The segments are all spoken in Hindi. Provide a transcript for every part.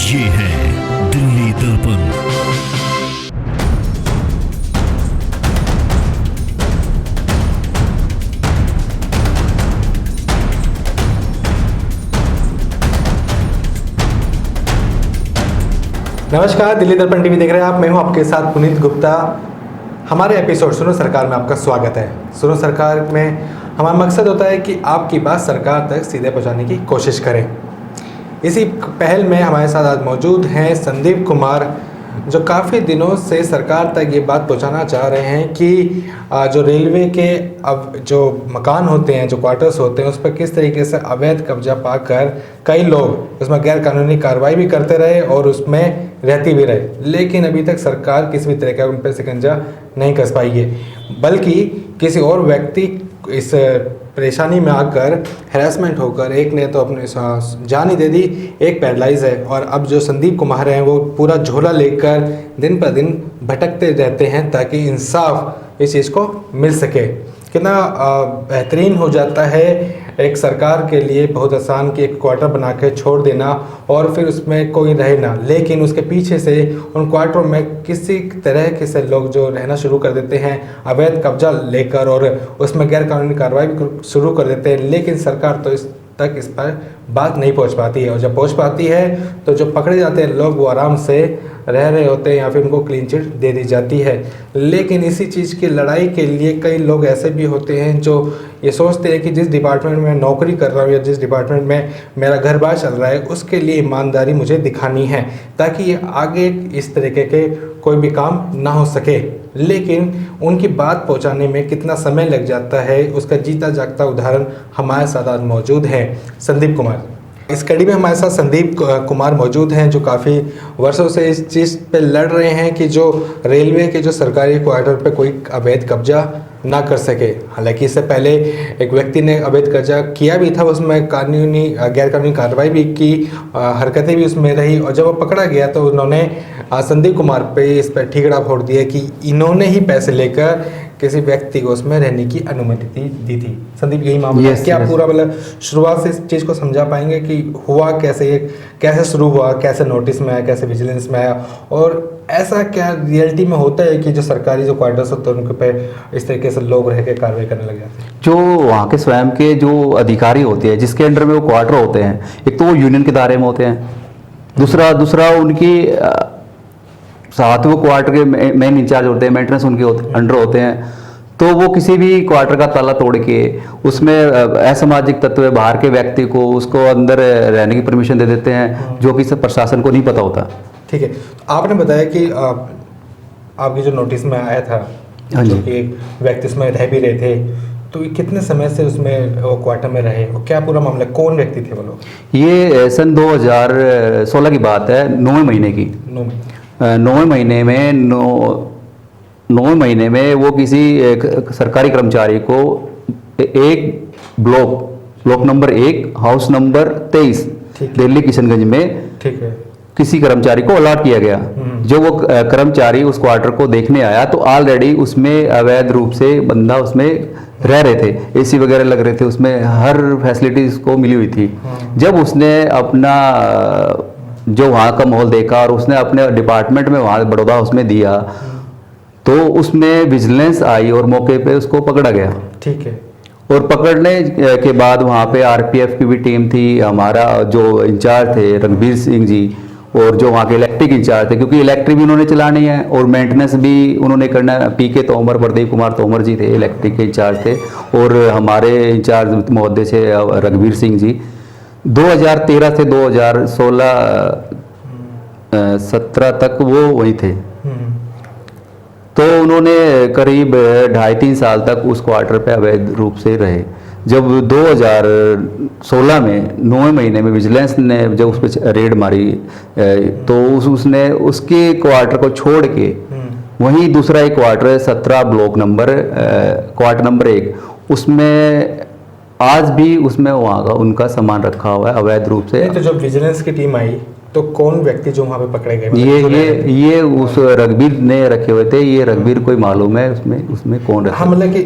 ये है दिल्ली दर्पण। नमस्कार, दिल्ली दर्पण टीवी देख रहे हैं आप। मैं हूं आपके साथ पुनीत गुप्ता। हमारे एपिसोड सुनो सरकार में आपका स्वागत है। सुनो सरकार में हमारा मकसद होता है कि आपकी बात सरकार तक सीधे पहुंचाने की कोशिश करें। इसी पहल में हमारे साथ आज मौजूद हैं संदीप कुमार, जो काफ़ी दिनों से सरकार तक ये बात पहुंचाना चाह रहे हैं कि जो रेलवे के अब जो मकान होते हैं, जो क्वार्टर्स होते हैं, उस पर किस तरीके से अवैध कब्जा पाकर कई लोग उसमें गैर कानूनी कार्रवाई भी करते रहे और उसमें रहती भी रहे, लेकिन अभी तक सरकार किसी भी तरह का उन पर शिकंजा नहीं कस पाई है, बल्कि किसी और व्यक्ति इस परेशानी में आकर हैरेसमेंट होकर एक ने तो अपने जान ही दे दी, एक पैरालाइज है। और अब जो संदीप कुमार हैं वो पूरा झोला लेकर दिन पर दिन भटकते रहते हैं ताकि इंसाफ इस चीज़ को मिल सके। कितना बेहतरीन हो जाता है एक सरकार के लिए, बहुत आसान कि एक क्वार्टर बना के छोड़ देना और फिर उसमें कोई रहे ना, लेकिन उसके पीछे से उन क्वार्टरों में किसी तरह के से लोग जो रहना शुरू कर देते हैं अवैध कब्जा लेकर और उसमें गैर कानूनी कार्रवाई भी शुरू कर देते हैं, लेकिन सरकार तो इस पर बात नहीं पहुंच पाती है। और जब पहुंच पाती है तो जो पकड़े जाते हैं लोग वो आराम से रह रहे होते हैं या फिर उनको क्लीन चिट दे दी जाती है। लेकिन इसी चीज़ की लड़ाई के लिए कई लोग ऐसे भी होते हैं जो ये सोचते हैं कि जिस डिपार्टमेंट में मैं नौकरी कर रहा हूँ या जिस डिपार्टमेंट में मेरा घर बार चल रहा है उसके लिए ईमानदारी मुझे दिखानी है ताकि ये आगे इस तरीके के कोई भी काम ना हो सके। लेकिन उनकी बात पहुंचाने में कितना समय लग जाता है उसका जीता जागता उदाहरण हमारे साथ आज मौजूद है संदीप कुमार। इस कड़ी में हमारे साथ संदीप कुमार मौजूद हैं जो काफ़ी वर्षों से इस चीज़ पे लड़ रहे हैं कि जो रेलवे के जो सरकारी क्वार्टर पे कोई अवैध कब्जा ना कर सके। हालांकि इससे पहले एक व्यक्ति ने अवैध कब्जा किया भी था, उसमें कानूनी गैर कानूनी कार्रवाई भी की, हरकतें भी उसमें रही, और जब वो पकड़ा गया तो उन्होंने संदीप कुमार पे इस पर ठीकरा फोड़ दिया कि इन्होंने ही पैसे लेकर किसी व्यक्ति को उसमें रहने की अनुमति दी थी। संदीप, यही मामला है? क्या पूरा मतलब शुरुआत से इस चीज़ को समझा पाएंगे कि हुआ कैसे, ये कैसे शुरू हुआ, कैसे नोटिस में आया, कैसे विजिलेंस में आया, और ऐसा क्या रियलिटी में होता है कि जो सरकारी जो क्वार्टर्स होते हैं उनके पे इस तरीके से लोग रह के कार्रवाई करने लग जाते हैं? जो वहाँ के स्वयं के जो अधिकारी होते हैं जिसके अंडर में वो क्वार्टर होते हैं, एक तो वो यूनियन के दायरे में होते हैं, दूसरा उनकी साथ वो क्वार्टर के मेन इंचार्ज होते हैं, मेंटेनेंस उनके अंडर होते हैं। तो वो किसी भी क्वार्टर का ताला तोड़ के उसमें असामाजिक तत्व बाहर के व्यक्ति को उसको अंदर रहने की परमिशन दे देते हैं, जो कि सब प्रशासन को नहीं पता होता। ठीक है, आपने बताया कि आपकी जो नोटिस में आया था जो कि एक व्यक्ति उसमें रह भी रहे थे, तो कितने समय से उसमें वो क्वार्टर में रहे और क्या पूरा मामला, कौन व्यक्ति थे वो लोग? ये सन 2016 की बात है, 9वें महीने की। 9वें महीने में वो किसी सरकारी कर्मचारी को एक block number 1 house number 23 Delhi Kishanganj में किसी कर्मचारी को अलॉट किया गया। जो वो कर्मचारी उस क्वार्टर को देखने आया तो ऑलरेडी उसमें अवैध रूप से बंदा उसमें रह रहे थे, एसी वगैरह लग रहे थे, उसमें हर फैसिलिटीज को मिली हुई थी। जब उसने अपना जो वहाँ का माहौल देखा और उसने अपने डिपार्टमेंट में वहाँ बड़ौदा हाउस में दिया तो उसमें विजिलेंस आई और मौके पे उसको पकड़ा गया। ठीक है। और पकड़ने के बाद वहाँ पे आरपीएफ की भी टीम थी, हमारा जो इंचार्ज थे रणबीर सिंह जी, और जो वहाँ के इलेक्ट्रिक इंचार्ज थे, क्योंकि इलेक्ट्रिक भी उन्होंने चलानी है और मेंटेनेंस भी उन्होंने करना है। पीके तोमर, प्रदीप कुमार तोमर जी थे, इलेक्ट्रिक के इंचार्ज थे, और हमारे इंचार्ज महोदय थे रघुवीर सिंह जी। 2013 से 2016-17 तक वो वहीं थे। तो उन्होंने करीब 2.5-3 साल तक उस क्वार्टर पे अवैध रूप से रहे। जब 2016 में 9वें महीने में विजिलेंस ने जब उस पर रेड मारी तो उसने उसके क्वार्टर को छोड़ के वहीं दूसरा एक क्वार्टर है 17 ब्लॉक नंबर क्वार्टर नंबर 1, उसमें आज भी उसमें वहाँ का उनका सामान रखा हुआ है अवैध रूप से। तो जब विजिलेंस की टीम आई तो कौन व्यक्ति जो वहाँ पे पकड़े गए? ये उस रघुवीर ने रखे हुए थे। ये रघुवीर कोई मालूम है उसमें कौन रखा? हाँ, मतलब कि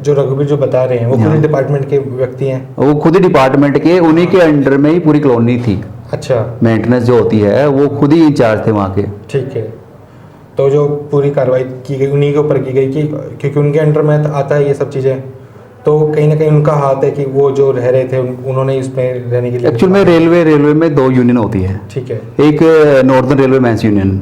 जो रघुवीर जो बता रहे हैं वो खुद डिपार्टमेंट के व्यक्ति हैं? वो खुद डिपार्टमेंट के, उन्हीं के अंडर में ही पूरी कॉलोनी थी। अच्छा, मेंटेनेंस जो होती है वो खुद ही इंचार्ज थे वहाँ के। ठीक है। तो जो पूरी कार्रवाई की गई उन्हीं के ऊपर की गई कि क्योंकि उनके अंडर में आता है ये सब चीज़ें, तो कहीं ना कहीं उनका हाथ है कि वो जो रह रहे थे उन्होंने इसमें रहने के लिए। एक्चुअल में रेलवे में 2 यूनियन होती है। ठीक है। एक नॉर्दर्न रेलवे मैंस यूनियन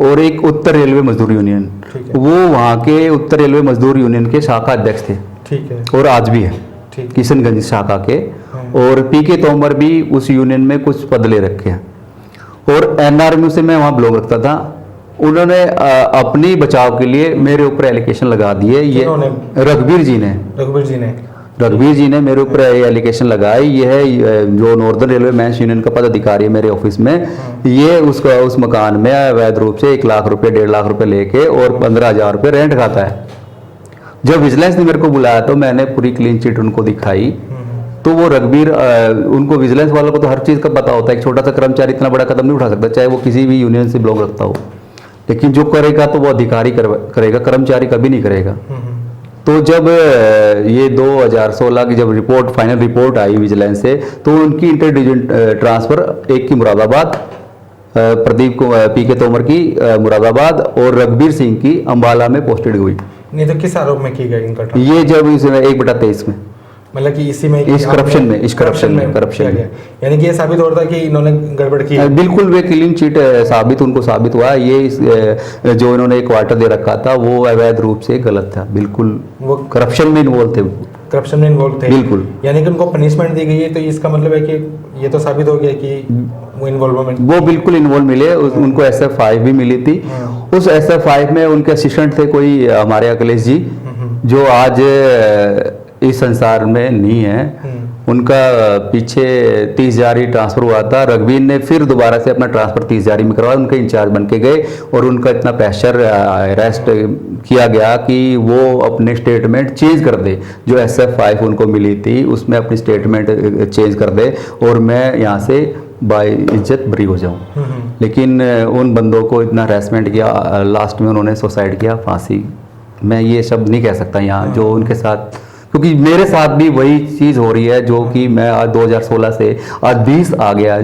और एक उत्तर रेलवे मजदूर यूनियन। ठीक है। वो वहाँ के उत्तर रेलवे मजदूर यूनियन के शाखा अध्यक्ष थे। ठीक है। और आज भी है, ठीक। किशनगंज शाखा के। और पीके तोमर भी उस यूनियन में कुछ पद ले रखे हैं। और एनआरएमयू से मैं वहाँ ब्लॉक रखता था। उन्होंने अपनी बचाव के लिए मेरे ऊपर एलिगेशन लगा दिए। ये रघुवीर जी ने मेरे ऊपर एलिगेशन लगाई। ये है जो नॉर्दर्न रेलवे मैंस यूनियन का पदाधिकारी है मेरे ऑफिस में, ये उसका उस मकान में अवैध रूप से 1 लाख रुपए 1.5 लाख रुपए लेके और 15,000 रुपए रेंट खाता है। जब विजिलेंस ने मेरे को बुलाया तो मैंने पूरी क्लीन चिट उनको दिखाई। तो वो रघुवीर, उनको विजिलेंस वालों को तो हर चीज़ का पता होता है। एक छोटा सा कर्मचारी इतना बड़ा कदम नहीं उठा सकता, चाहे वो किसी भी यूनियन से ब्लॉक रखता हो। लेकिन जो करेगा तो वो अधिकारी करेगा, कर्मचारी कभी नहीं करेगा। तो जब ये 2016 की जब फाइनल रिपोर्ट आई विजिलेंस से, तो उनकी इंटर डिवीजन ट्रांसफर एक की मुरादाबाद, प्रदीप को पीके तोमर की मुरादाबाद और रघुवीर सिंह की अंबाला में पोस्टेड हुई। नहीं तो किस आरोप में की गई इनका? ये जब इसमें 1/23 में, मतलब कि इसी में इस करप्शन में यानी कि ये साबित हो रहा था कि इन्होंने गड़बड़ की है। बिल्कुल वे क्लीन चिट उनको साबित हुआ। ये जो इन्होंने एक क्वार्टर दे रखा था वो अवैध रूप से गलत था। बिल्कुल वो करप्शन में इन्वॉल्व थे। बिल्कुल। यानी कि उनको पनिशमेंट दी गई है, तो इसका मतलब है कि ये तो साबित हो गया कि वो इन्वॉल्वमेंट, वो बिल्कुल इन्वॉल्व मिले। उनको SF5 भी मिली थी। उस SF5 में उनके असिस्टेंट थे कोई हमारे अखिलेश जी, जो आज इस संसार में नहीं है। उनका पीछे 30 जारी ट्रांसफर हुआ था। रघुवीर ने फिर दोबारा से अपना ट्रांसफर 30 जारी में करवाया, उनके इंचार्ज बन के गए। और उनका इतना प्रेशर अरेस्ट किया गया कि वो अपने स्टेटमेंट चेंज कर दे। जो SF5 उनको मिली थी उसमें अपनी स्टेटमेंट चेंज कर दे और मैं यहाँ से बाय इज्जत बरी हो जाऊँ। लेकिन उन बंदों को इतना हरासमेंट किया, लास्ट में उन्होंने सुसाइड किया, फांसी। मैं ये शब्द नहीं कह सकता यहाँ जो उनके साथ, क्योंकि मेरे साथ भी वही चीज़ हो रही है जो कि मैं आज 2016 से आज 20 आ गया,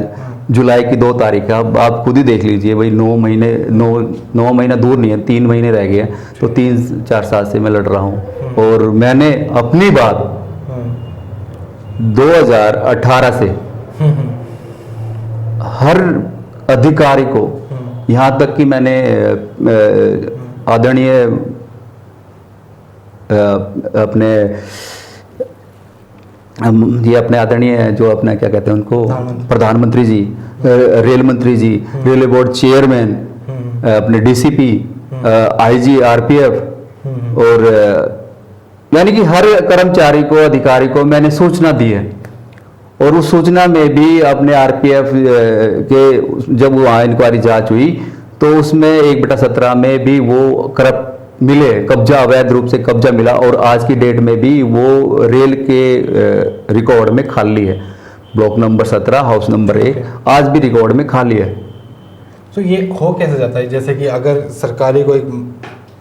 जुलाई की 2 तारीख है। अब आप खुद ही देख लीजिए भाई, 9 महीना दूर नहीं है, 3 महीने रह गए। तो 3-4 साल से मैं लड़ रहा हूँ। और मैंने अपनी बात 2018 से हर अधिकारी को, यहाँ तक कि मैंने आदरणीय अपने ये अपने आदरणीय जो अपना क्या कहते हैं उनको, प्रधानमंत्री जी, रेल मंत्री जी, रेलवे बोर्ड चेयरमैन, अपने DCP, IG RPF और यानी कि हर कर्मचारी को, अधिकारी को मैंने सूचना दी है। और उस सूचना में भी अपने RPF के जब वहाँ इंक्वायरी जांच हुई तो उसमें 1/17 में भी वो करप्ट मिले, कब्जा, अवैध रूप से कब्जा मिला। और आज की डेट में भी वो रेल के रिकॉर्ड में खाली है। ब्लॉक नंबर 17 हाउस नंबर 1 आज भी रिकॉर्ड में खाली है। तो ये हो कैसे जाता है? जैसे कि अगर सरकारी कोई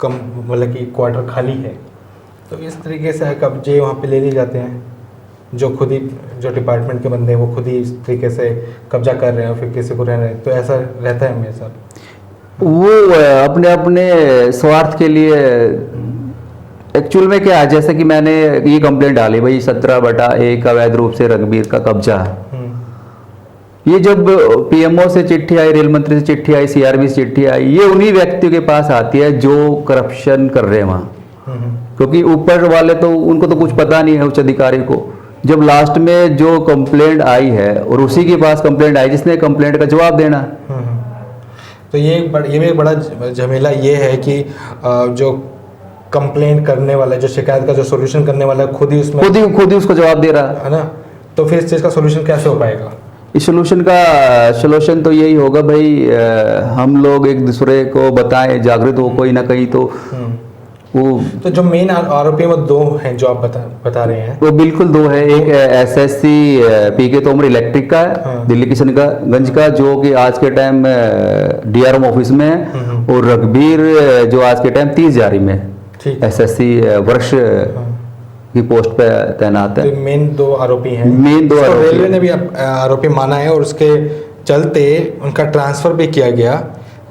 कम मतलब कि क्वार्टर खाली है तो इस तरीके से कब्जे वहाँ पे ले लिए जाते हैं, जो खुद ही जो डिपार्टमेंट के बंदे हैं वो खुद ही इस तरीके से कब्जा कर रहे हैं और फिर किसी को रह रहे हैं। तो ऐसा रहता है हमेशा? वो अपने अपने स्वार्थ के लिए एक्चुअल में क्या है, जैसे कि मैंने ये कंप्लेंट डाली भाई 17/1 अवैध रूप से रघुवीर का कब्जा है। ये जब PMO से चिट्ठी आई, रेल मंत्री से चिट्ठी आई, CRB से चिट्ठी आई, ये उन्हीं व्यक्तियों के पास आती है जो करप्शन कर रहे हैं वहाँ। क्योंकि ऊपर वाले तो उनको तो कुछ पता नहीं है उच्च अधिकारी को। जब लास्ट में जो कंप्लेंट आई है और उसी के पास कंप्लेंट आई जिसने कंप्लेंट का जवाब देना। तो ये भी एक बड़ा झमेला ये है कि जो कंप्लेंट करने वाला, जो शिकायत का जो सॉल्यूशन करने वाला है, खुद ही उसको जवाब दे रहा है ना। तो फिर इस चीज़ का सॉल्यूशन कैसे हो पाएगा? इस सॉल्यूशन तो यही होगा भाई, हम लोग एक दूसरे को बताएं, जागृत हो कोई ना कहीं। तो वो तो जो मेन आरोपी वो 2 हैं जो आप बता रहे हैं, वो बिल्कुल 2 है। एक SSC पीके तोमर इलेक्ट्रिक का है, दिल्ली किशनगंज का, जो कि आज के टाइम DRM ऑफिस में है। और रघुवीर जो आज के टाइम 30 जारी में SSC वर्ष की पोस्ट पे तैनात है। तो मेन 2 आरोपी हैं। मेन 2 आरोपी रेलवे ने भी आरोपी माना है और उसके चलते उनका ट्रांसफ़र भी किया गया,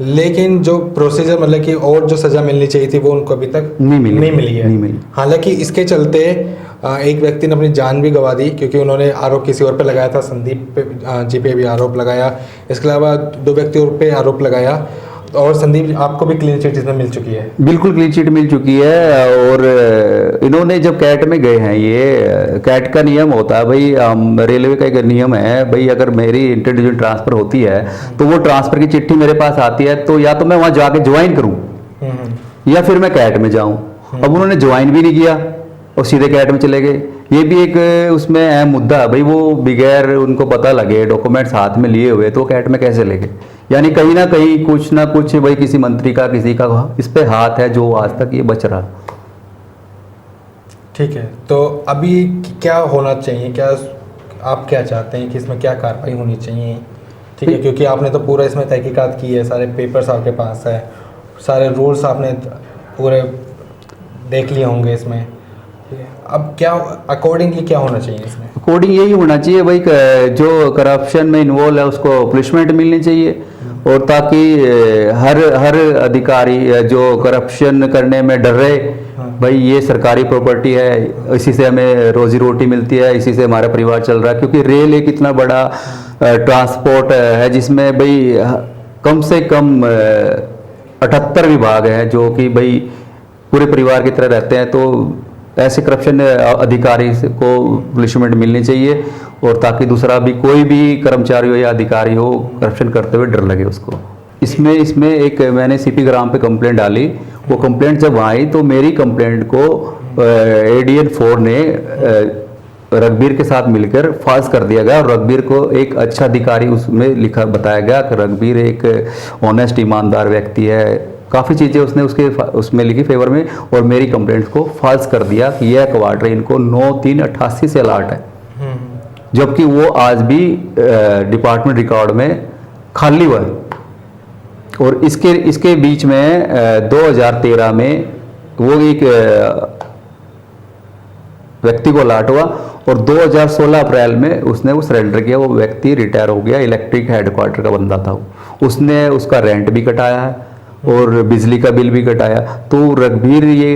लेकिन जो प्रोसीजर मतलब कि और जो सज़ा मिलनी चाहिए थी वो उनको अभी तक नहीं मिली है। हालांकि इसके चलते एक व्यक्ति ने अपनी जान भी गंवा दी, क्योंकि उन्होंने आरोप किसी और पे लगाया था, संदीप जी पे भी आरोप लगाया। इसके अलावा 2 व्यक्ति और पे आरोप लगाया। और संदीप, आपको भी क्लीन चिट इसमें मिल चुकी है? बिल्कुल क्लीन चिट मिल चुकी है। और इन्होंने जब कैट में गए हैं, ये कैट का नियम होता है भाई, रेलवे का एक नियम है भाई, अगर मेरी इंटर डिवीजन ट्रांसफ़र होती है तो वो ट्रांसफ़र की चिट्ठी मेरे पास आती है, तो या तो मैं वहाँ जाके ज्वाइन करूँ या फिर मैं कैट में जाऊँ। अब उन्होंने ज्वाइन भी नहीं किया और सीधे कैट में चले गए। ये भी एक उसमें अहम मुद्दा है भाई, वो बगैर उनको पता लगे डॉक्यूमेंट्स हाथ में लिए हुए तो कैट में कैसे ले गए। यानी कहीं ना कहीं कुछ ना कुछ भाई किसी मंत्री का, किसी का इस पे हाथ है, जो आज तक ये बच रहा। ठीक है, तो अभी क्या होना चाहिए, क्या आप क्या चाहते हैं कि इसमें क्या कार्रवाई होनी चाहिए? ठीक है, क्योंकि आपने तो पूरा इसमें तहकीकात की है, सारे पेपर्स आपके पास है, सारे रूल्स आपने पूरे देख लिए होंगे इसमें। अब क्या अकॉर्डिंगली क्या होना चाहिए इसमें? अकॉर्डिंग यही होना चाहिए भाई, जो करप्शन में इन्वॉल्व है उसको पनिशमेंट मिलनी चाहिए, और ताकि हर अधिकारी जो करप्शन करने में डर रहे, भाई ये सरकारी प्रॉपर्टी है, इसी से हमें रोजी रोटी मिलती है, इसी से हमारा परिवार चल रहा है। क्योंकि रेल एक इतना बड़ा ट्रांसपोर्ट है जिसमें भाई कम से कम 78 विभाग हैं जो कि भाई पूरे परिवार की तरह रहते हैं। तो ऐसे करप्शन अधिकारी को पनिशमेंट मिलनी चाहिए, और ताकि दूसरा भी कोई भी कर्मचारी हो या अधिकारी हो करप्शन करते हुए डर लगे उसको। इसमें एक मैंने सीपी ग्राम पे कंप्लेंट डाली। वो कंप्लेंट जब आई तो मेरी कंप्लेंट को ADN 4 ने रघबीर के साथ मिलकर फाल्स कर दिया गया, और रघबीर को एक अच्छा अधिकारी उसमें लिखा बताया गया कि रघबीर एक ऑनेस्ट ईमानदार व्यक्ति है। काफ़ी चीज़ें उसने उसमें लिखी फेवर में, और मेरी कंप्लेंट को फाल्स कर दिया कि यह क्वार्टर इनको 9/3/88 से अलाट है, जबकि वो आज भी डिपार्टमेंट रिकॉर्ड में खाली हुआ है। और इसके बीच में 2013 में वो एक व्यक्ति को अलाट हुआ, और 2016 अप्रैल में उसने वो सरेंडर किया। वो व्यक्ति रिटायर हो गया, इलेक्ट्रिक हेडक्वार्टर का बंदा था। उसने उसका रेंट भी कटाया है और बिजली का बिल भी कटाया। तो रघबीर, ये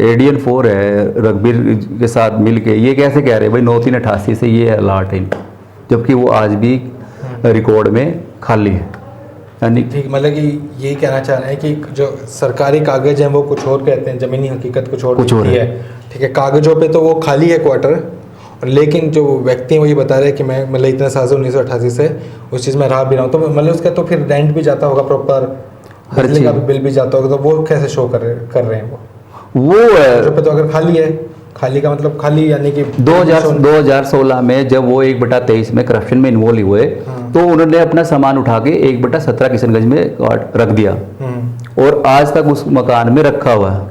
ADN 4 है, रघबीर के साथ मिल के ये कैसे कह रहे भाई 9/3/88 से ये अलाट है, जबकि वो आज भी रिकॉर्ड में खाली है। यानी ठीक, मतलब कि यही कहना चाह रहे हैं कि जो सरकारी कागज हैं वो कुछ और कहते हैं, ज़मीनी हकीकत कुछ और है। ठीक है, कागजों पे तो वो खाली है क्वार्टर, लेकिन जो व्यक्ति हैं वो ये बता रहे हैं कि मैं मतलब इतने साल से 1988 से उस चीज़ में रहा भी रहा हूँ। तो मतलब उसका तो फिर रेंट भी जाता होगा प्रॉपर, बिजली का बिल भी जाता होगा, तो वो कैसे शो कर रहे हैं वो पे? तो अगर खाली है, खाली का मतलब खाली यानी कि 2016 में जब वो 1/23 में करप्शन में इन्वॉल्व हुए, तो उन्होंने अपना सामान उठा के 1/17 किशनगंज में रख दिया, और आज तक उस मकान में रखा हुआ है।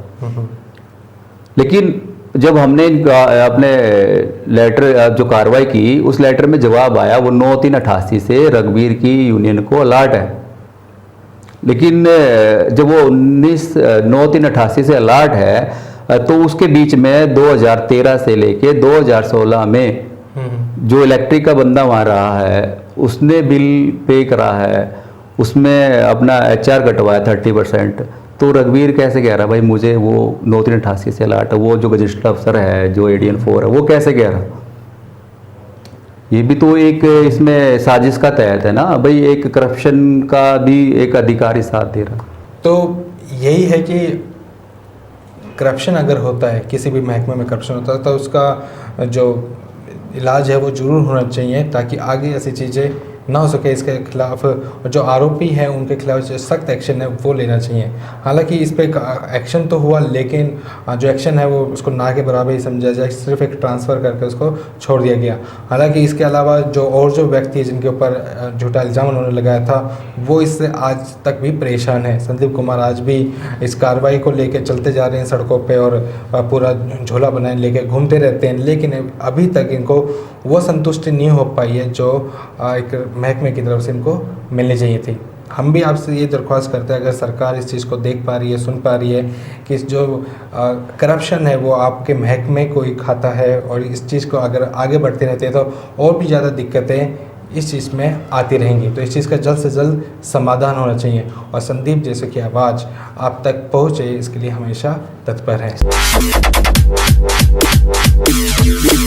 लेकिन जब हमने अपने लेटर जो कार्रवाई की, उस लेटर में जवाब आया वो 9/3/88 से रघबीर की यूनियन को अलाट है। लेकिन जब वो 9/3/88 से अलाट है, तो उसके बीच में 2013 से लेके 2016 में जो इलेक्ट्रिक का बंदा वहाँ रहा है उसने बिल पे करा है, उसमें अपना HR कटवाया 30%। तो रघबीर कैसे कह रहा भाई मुझे वो 9/3/88 से अलाट है? वो जो गजेस्टेड अफसर है जो ADN 4 है वो कैसे कह रहा? ये भी तो एक इसमें साजिश का तहत है ना भाई, एक करप्शन का भी एक अधिकारी साथ दे रहा। तो यही है कि करप्शन अगर होता है, किसी भी महकमे में करप्शन होता है, तो उसका जो इलाज है वो ज़रूर होना चाहिए, ताकि आगे ऐसी चीज़ें ना हो सके। इसके खिलाफ जो आरोपी हैं उनके खिलाफ जो सख्त एक्शन है वो लेना चाहिए। हालांकि इस पर एक्शन तो हुआ, लेकिन जो एक्शन है वो उसको ना के बराबर ही समझा जाए, सिर्फ एक ट्रांसफ़र करके उसको छोड़ दिया गया। हालांकि इसके अलावा जो व्यक्ति जिनके ऊपर झूठा इल्ज़ाम उन्होंने लगाया था वो इससे आज तक भी परेशान है। संदीप कुमार आज भी इस कार्रवाई को लेकर चलते जा रहे हैं सड़कों पर, और पूरा झोला बनाए लेके घूमते रहते हैं, लेकिन अभी तक इनको वो संतुष्टि नहीं हो पाई है जो एक महकमे की तरफ से इनको मिलनी चाहिए थी। हम भी आपसे ये दरख्वास्त करते हैं, अगर सरकार इस चीज़ को देख पा रही है, सुन पा रही है कि जो करप्शन है वो आपके महकमे को ही खाता है, और इस चीज़ को अगर आगे बढ़ती रहती है तो और भी ज़्यादा दिक्कतें इस चीज़ में आती रहेंगी। तो इस चीज़ का जल्द से जल्द समाधान होना चाहिए और संदीप जैसे की आवाज़ आप तक पहुँचे इसके लिए हमेशा तत्पर है।